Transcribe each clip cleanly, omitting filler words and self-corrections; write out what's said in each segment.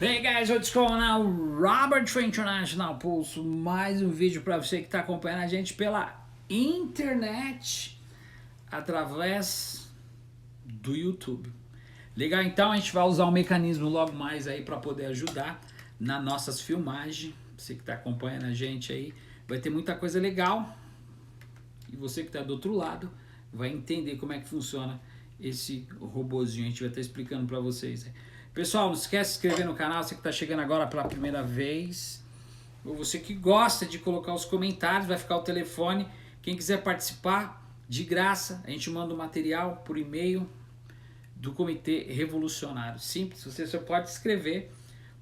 Hey guys, what's going on? Robert for International Pulso, mais um vídeo para você que está acompanhando a gente pela internet através do YouTube. Legal, então a gente vai usar um mecanismo logo mais aí para poder ajudar nas nossas filmagens. Você que está acompanhando a gente aí, vai ter muita coisa legal e você que está do outro lado vai entender como é que funciona esse robozinho. A gente vai estar explicando para vocês. Pessoal, não esquece de se inscrever no canal, você que está chegando agora pela primeira vez. Ou você que gosta de colocar os comentários, vai ficar o telefone. Quem quiser participar, de graça, a gente manda o material por e-mail do Comitê Revolucionário. Simples, você só pode escrever.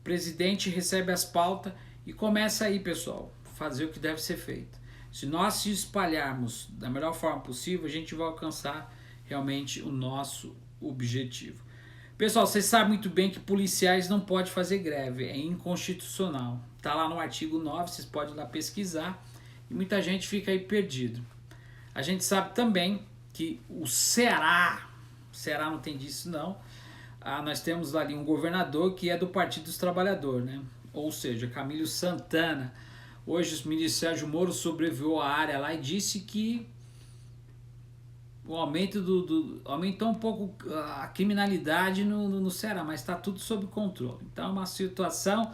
O presidente recebe as pautas e começa aí, pessoal, fazer o que deve ser feito. Se nós se espalharmos da melhor forma possível, a gente vai alcançar realmente o nosso objetivo. Pessoal, vocês sabem muito bem que policiais não podem fazer greve, é inconstitucional. Está lá no artigo 9, vocês podem ir lá pesquisar e muita gente fica aí perdido. A gente sabe também que o Ceará não tem disso não, nós temos ali um governador que é do Partido dos Trabalhadores, né? Ou seja, Camilo Santana. Hoje o ministro Sérgio Moro sobrevoou a área lá e disse que o aumento aumentou um pouco a criminalidade no Ceará, mas está tudo sob controle. Então é uma situação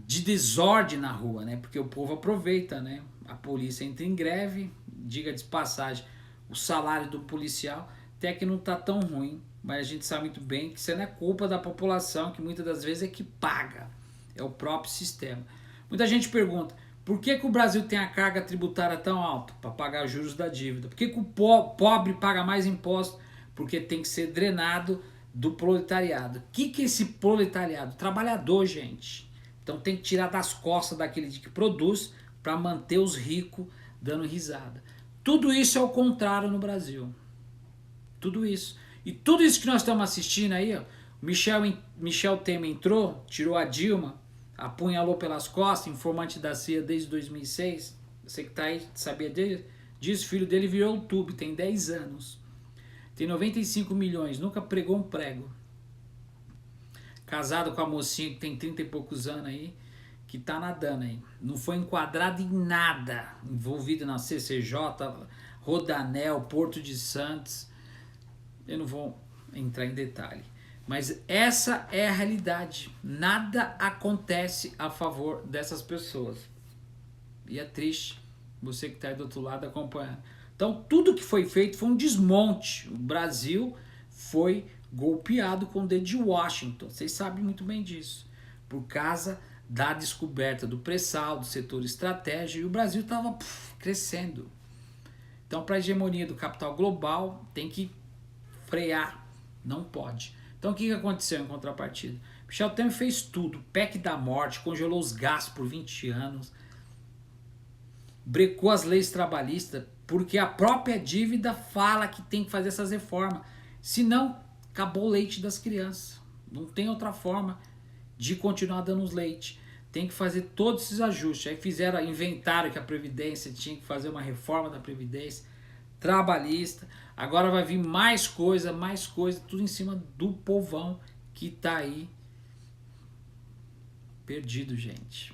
de desordem na rua, né? Porque o povo aproveita, né? A polícia entra em greve, diga de passagem, o salário do policial até que não está tão ruim, mas a gente sabe muito bem que isso não é culpa da população, que muitas das vezes é que paga, é o próprio sistema. Muita gente pergunta, por que o Brasil tem a carga tributária tão alta? Para pagar os juros da dívida. Por que o pobre paga mais imposto? Porque tem que ser drenado do proletariado. O que é esse proletariado? Trabalhador, gente. Então tem que tirar das costas daquele que produz para manter os ricos dando risada. Tudo isso é o contrário no Brasil. Tudo isso. E tudo isso que nós estamos assistindo aí, ó, Michel Temer entrou, tirou a Dilma, apunhalou pelas costas, informante da CIA desde 2006. Você que está aí, sabia disso? Filho dele virou YouTube, tem 10 anos. Tem 95 milhões, nunca pregou um prego. Casado com a mocinha que tem 30 e poucos anos aí, que tá nadando aí. Não foi enquadrado em nada. Envolvido na CCJ, Rodanel, Porto de Santos. Eu não vou entrar em detalhe. Mas essa é a realidade. Nada acontece a favor dessas pessoas. E é triste você que está aí do outro lado acompanhando. Então, tudo que foi feito foi um desmonte. O Brasil foi golpeado com o dedo de Washington. Vocês sabem muito bem disso. Por causa da descoberta do pré-sal, do setor estratégico, e o Brasil estava crescendo. Então, para a hegemonia do capital global, tem que frear. Não pode. Então o que aconteceu em contrapartida? Michel Temer fez tudo, PEC da morte, congelou os gastos por 20 anos, brecou as leis trabalhistas, porque a própria dívida fala que tem que fazer essas reformas. Senão, acabou o leite das crianças. Não tem outra forma de continuar dando os leite. Tem que fazer todos esses ajustes. Aí fizeram, inventaram que a Previdência tinha que fazer uma reforma da Previdência trabalhista. Agora vai vir mais coisa, tudo em cima do povão que tá aí perdido, gente.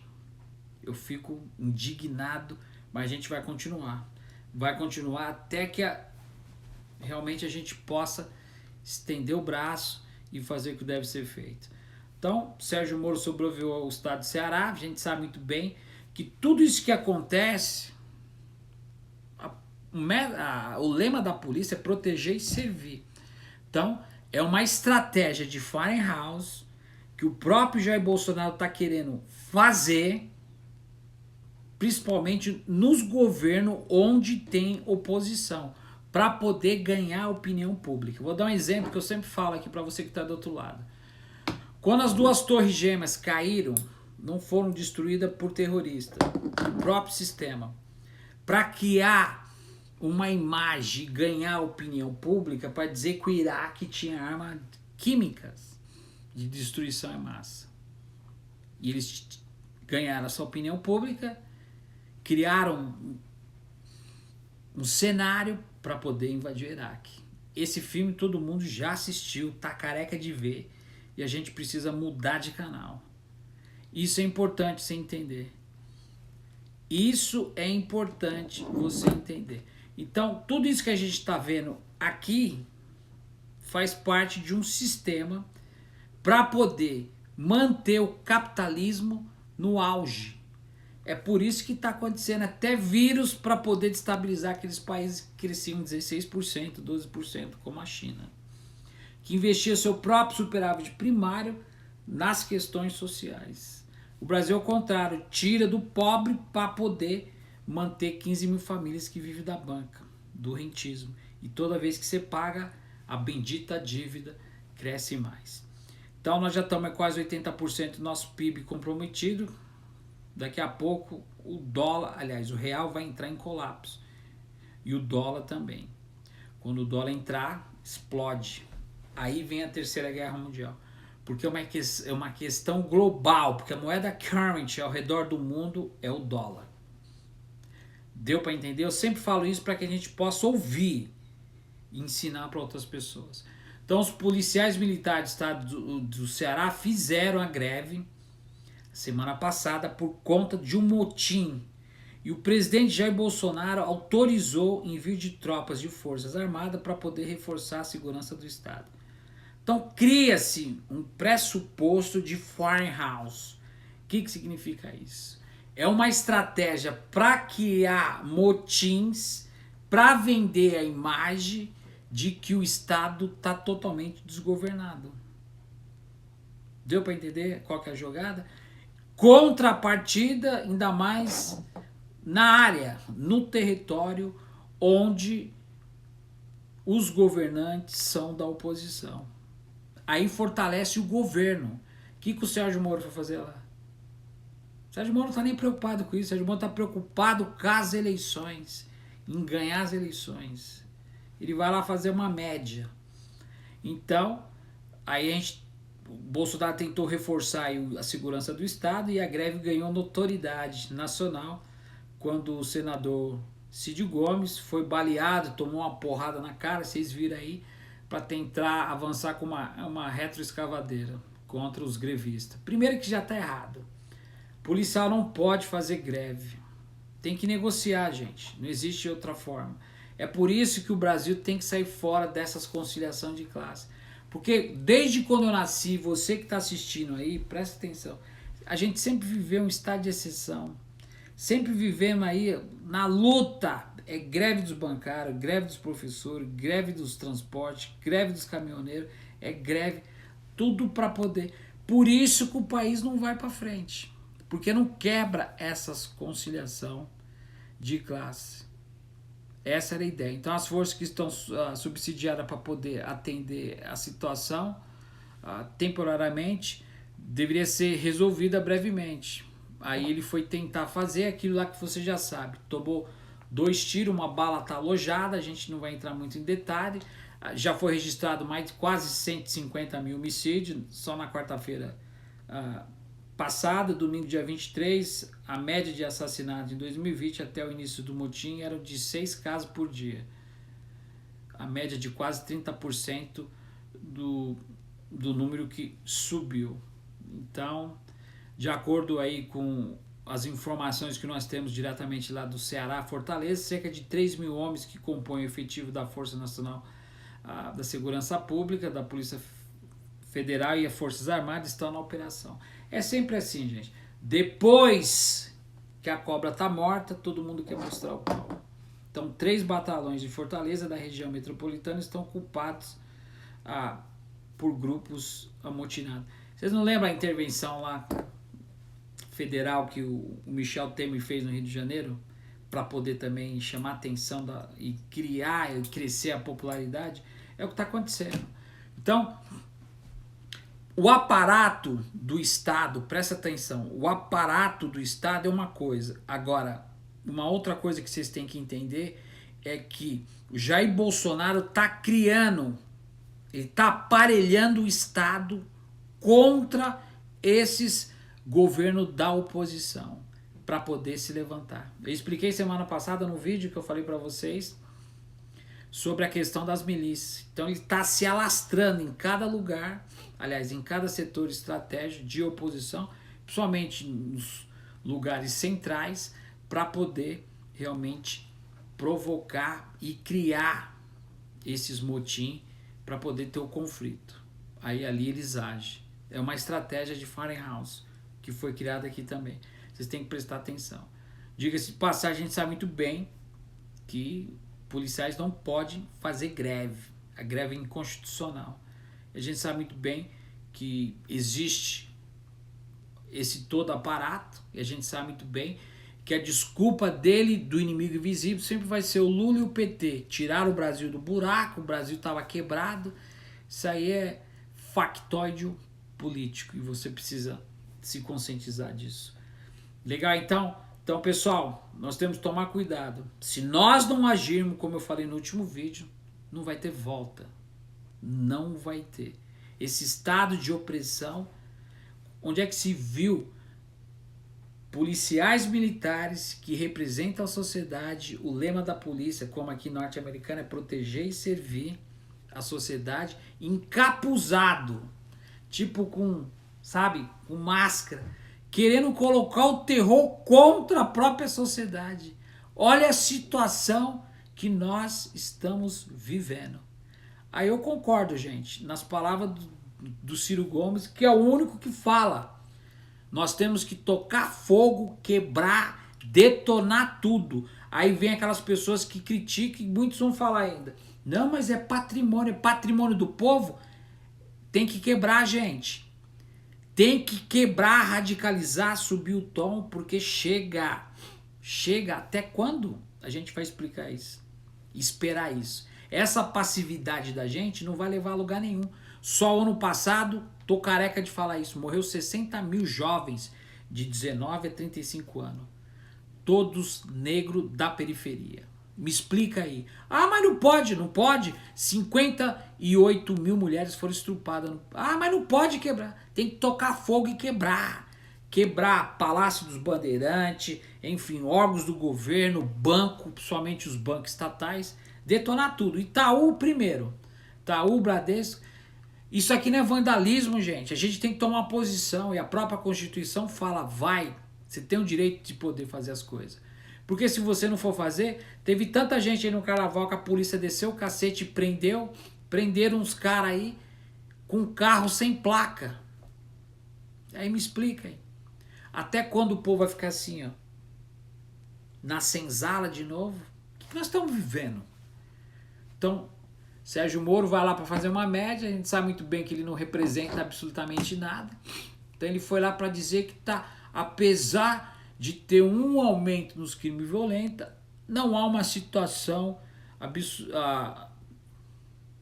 Eu fico indignado, mas a gente vai continuar. Vai continuar até que realmente a gente possa estender o braço e fazer o que deve ser feito. Então, Sérgio Moro sobreviveu ao estado do Ceará. A gente sabe muito bem que tudo isso que acontece, o lema da polícia é proteger e servir. Então, é uma estratégia de House que o próprio Jair Bolsonaro está querendo fazer, principalmente nos governos onde tem oposição, para poder ganhar a opinião pública. Vou dar um exemplo que eu sempre falo aqui para você que está do outro lado. Quando as duas torres gêmeas caíram, não foram destruídas por terroristas, o próprio sistema. Para criar uma imagem, ganhar a opinião pública, para dizer que o Iraque tinha armas químicas de destruição em massa. E eles ganharam essa opinião pública, criaram um cenário para poder invadir o Iraque. Esse filme todo mundo já assistiu, tá careca de ver. e a gente precisa mudar de canal. Isso é importante você entender. Isso é importante você entender. Então, tudo isso que a gente está vendo aqui faz parte de um sistema para poder manter o capitalismo no auge. É por isso que está acontecendo até vírus para poder destabilizar aqueles países que cresciam 16%, 12%, como a China, que investia seu próprio superávit primário nas questões sociais. O Brasil, ao contrário, tira do pobre para poder manter 15 mil famílias que vivem da banca, do rentismo. E toda vez que você paga, a bendita dívida cresce mais. Então nós já estamos a quase 80% do nosso PIB comprometido. Daqui a pouco o dólar, aliás, o real vai entrar em colapso. E o dólar também. Quando o dólar entrar, explode. Aí vem a Terceira Guerra Mundial. Porque é uma questão global. Porque a moeda current ao redor do mundo é o dólar. Deu para entender? Eu sempre falo isso para que a gente possa ouvir e ensinar para outras pessoas. Então os policiais militares do estado do Ceará fizeram a greve semana passada por conta de um motim. E o presidente Jair Bolsonaro autorizou o envio de tropas de forças armadas para poder reforçar a segurança do estado. Então cria-se um pressuposto de foreign house. O que significa isso? É uma estratégia para criar motins, para vender a imagem de que o estado está totalmente desgovernado. Deu para entender qual que é a jogada? Contrapartida, ainda mais na área, no território onde os governantes são da oposição. Aí fortalece o governo. O que o Sérgio Moro foi fazer lá? O Sérgio Moro não está nem preocupado com isso. O Sérgio Moro está preocupado com as eleições, em ganhar as eleições. Ele vai lá fazer uma média. Então, aí o Bolsonaro tentou reforçar a segurança do Estado e a greve ganhou notoriedade nacional quando o senador Cid Gomes foi baleado, tomou uma porrada na cara, vocês viram aí, para tentar avançar com uma retroescavadeira contra os grevistas. Primeiro que já está errado. O policial não pode fazer greve. Tem que negociar, gente. Não existe outra forma. É por isso que o Brasil tem que sair fora dessas conciliações de classe. Porque desde quando eu nasci, você que está assistindo aí, presta atenção, a gente sempre viveu um estado de exceção. Sempre vivemos aí na luta. É greve dos bancários, greve dos professores, greve dos transportes, greve dos caminhoneiros, é greve, tudo para poder. Por isso que o país não vai para frente. Porque não quebra essas conciliação de classe. Essa era a ideia. Então as forças que estão subsidiadas para poder atender a situação temporariamente deveria ser resolvida brevemente. Aí ele foi tentar fazer aquilo lá que você já sabe. Tomou 2 tiros, uma bala está alojada, a gente não vai entrar muito em detalhe. Já foi registrado mais de quase 150 mil homicídios, só na quarta-feira passada, domingo dia 23, a média de assassinatos em 2020 até o início do motim era de 6 casos por dia. A média de quase 30% do número que subiu. Então, de acordo aí com as informações que nós temos diretamente lá do Ceará, Fortaleza, cerca de 3 mil homens que compõem o efetivo da Força Nacional da Segurança Pública, da Polícia Federal e as Forças Armadas estão na operação. É sempre assim, gente. Depois que a cobra está morta, todo mundo quer mostrar o pau. Então, 3 batalhões de Fortaleza da região metropolitana estão culpados por grupos amotinados. Vocês não lembram a intervenção lá federal que o Michel Temer fez no Rio de Janeiro? Para poder também chamar a atenção e criar e crescer a popularidade? É o que está acontecendo. Então, o aparato do Estado, presta atenção, o aparato do Estado é uma coisa. Agora, uma outra coisa que vocês têm que entender é que o Jair Bolsonaro está criando, ele está aparelhando o Estado contra esses governos da oposição para poder se levantar. Eu expliquei semana passada no vídeo que eu falei para vocês sobre a questão das milícias. Então ele está se alastrando em cada lugar, aliás, em cada setor estratégico de oposição, principalmente nos lugares centrais, para poder realmente provocar e criar esses motim para poder ter o conflito. Aí ali eles agem. É uma estratégia de Farnhouse que foi criada aqui também. Vocês têm que prestar atenção. Diga-se de passagem, a gente sabe muito bem que policiais não podem fazer greve. A greve é inconstitucional. A gente sabe muito bem que existe esse todo aparato, e a gente sabe muito bem que a desculpa dele, do inimigo invisível, sempre vai ser o Lula e o PT. Tiraram o Brasil do buraco, o Brasil estava quebrado. Isso aí é factóide político, e você precisa se conscientizar disso. Legal, então? Então, pessoal, nós temos que tomar cuidado. Se nós não agirmos, como eu falei no último vídeo, não vai ter volta. Não vai ter. Esse estado de opressão, onde é que se viu policiais militares que representam a sociedade? O lema da polícia, como aqui norte-americana, é proteger e servir a sociedade, encapuzado, tipo com, sabe, com máscara, querendo colocar o terror contra a própria sociedade. Olha a situação que nós estamos vivendo. Aí eu concordo, gente, nas palavras do Ciro Gomes, que é o único que fala. Nós temos que tocar fogo, quebrar, detonar tudo. Aí vem aquelas pessoas que criticam, e muitos vão falar ainda: não, mas é patrimônio do povo. Tem que quebrar, gente. Tem que quebrar, radicalizar, subir o tom, porque chega. Chega. Até quando a gente vai explicar isso? Esperar isso. Essa passividade da gente não vai levar a lugar nenhum. Só ano passado, tô careca de falar isso, morreu 60 mil jovens de 19 a 35 anos. Todos negros da periferia. Me explica aí. Ah, mas não pode, não pode. 58 mil mulheres foram estrupadas. Ah, mas não pode quebrar. Tem que tocar fogo e quebrar. Quebrar Palácio dos Bandeirantes, enfim, órgãos do governo, banco, principalmente os bancos estatais. Detonar tudo. Itaú primeiro. Itaú, Bradesco. Isso aqui não é vandalismo, gente. A gente tem que tomar uma posição. E a própria Constituição fala, vai. Você tem o direito de poder fazer as coisas. Porque se você não for fazer, teve tanta gente aí no carnaval que a polícia desceu o cacete e prendeu. Prenderam uns caras aí com carro sem placa. Aí me explica aí. Até quando o povo vai ficar assim, ó, na senzala de novo? O que nós estamos vivendo? Então, Sérgio Moro vai lá para fazer uma média, a gente sabe muito bem que ele não representa absolutamente nada. Então ele foi lá para dizer que tá, apesar de ter um aumento nos crimes violentos, não há uma situação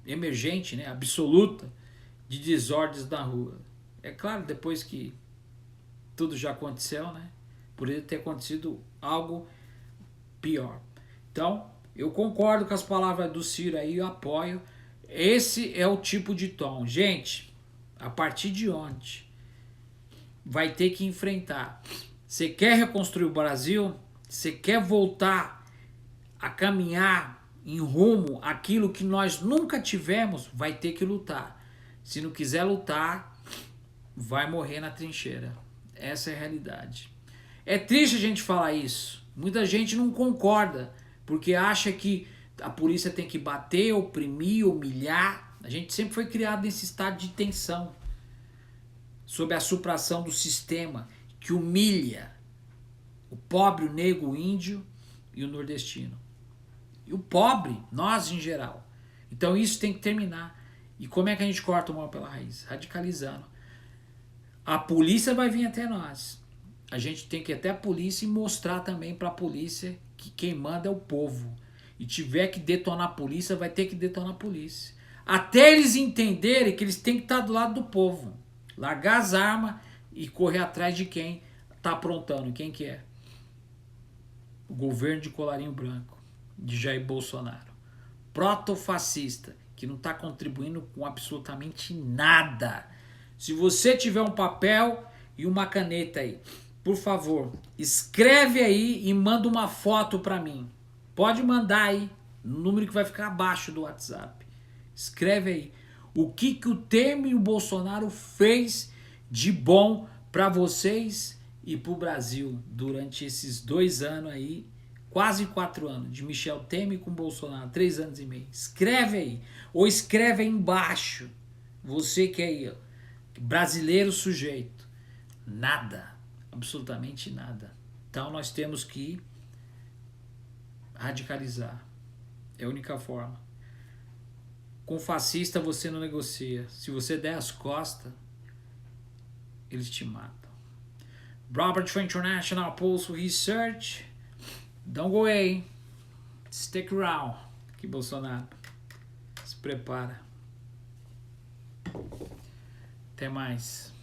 emergente, né, absoluta, de desordens na rua. É claro, depois que tudo já aconteceu, né, poderia ter acontecido algo pior. Então, eu concordo com as palavras do Ciro aí, eu apoio. Esse é o tipo de tom. Gente, a partir de ontem, vai ter que enfrentar. Você quer reconstruir o Brasil? Você quer voltar a caminhar em rumo àquilo que nós nunca tivemos? Vai ter que lutar. Se não quiser lutar, vai morrer na trincheira. Essa é a realidade. É triste a gente falar isso. Muita gente não concorda, porque acha que a polícia tem que bater, oprimir, humilhar. A gente sempre foi criado nesse estado de tensão, sob a supressão do sistema que humilha o pobre, o negro, o índio e o nordestino. E o pobre, nós em geral. Então isso tem que terminar. E como é que a gente corta o mal pela raiz? Radicalizando. A polícia vai vir até nós. A gente tem que ir até a polícia e mostrar também para a polícia que quem manda é o povo. E tiver que detonar a polícia, vai ter que detonar a polícia. Até eles entenderem que eles têm que estar do lado do povo. Largar as armas e correr atrás de quem está aprontando. Quem que é? O governo de colarinho branco, de Jair Bolsonaro. Protofascista, que não está contribuindo com absolutamente nada. Se você tiver um papel e uma caneta aí, por favor, escreve aí e manda uma foto para mim. Pode mandar aí. número que vai ficar abaixo do WhatsApp. Escreve aí. O que o Temer e o Bolsonaro fez de bom para vocês e para o Brasil durante esses 2 anos aí, quase 4 anos, de Michel Temer com Bolsonaro, 3 anos e meio. Escreve aí. Ou escreve aí embaixo. Você que é aí, brasileiro sujeito. Nada. Absolutamente nada. Então nós temos que radicalizar. É a única forma. Com fascista você não negocia. Se você der as costas, eles te matam. Robert for International Pulse Research. Don't go away. Stick around. Que Bolsonaro. Se prepara. Até mais.